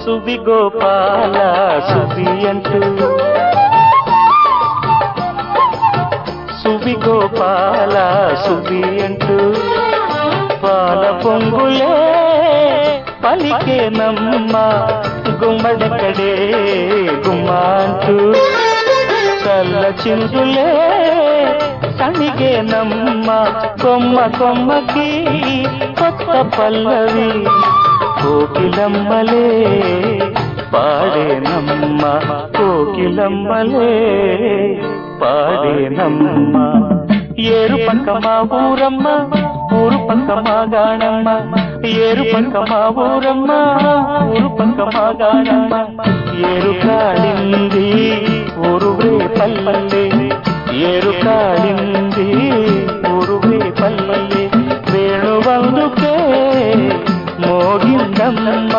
సువి గోపాల సువి అంటూ సువి గోపాల సువి అంటూ పాల పొంగులే పలికే నమ్మ గుమ్మడకడే గుమ్మ అంటూ చల్ల చిందులే కనిగే నమ్మ కొమ్మ కొమ్మకి కొత్త పల్లవి కోకిలమ్మలే పాడేనమ్మ కోకిలమ్మలే పాడేనమ్మ ఏరు పక్క మా ఊరమ్మ ఊరు పక్క మా గాణమ్మ ఏరు పక్క మా ఊరమ్మ ఊరు పక్క మా గాణమ్మ ఏరు కాళింది ఊరువే పల్లె ఏరు కాళింది ఊరువే పల్లె వేణువందుకే మోగిందమ్మ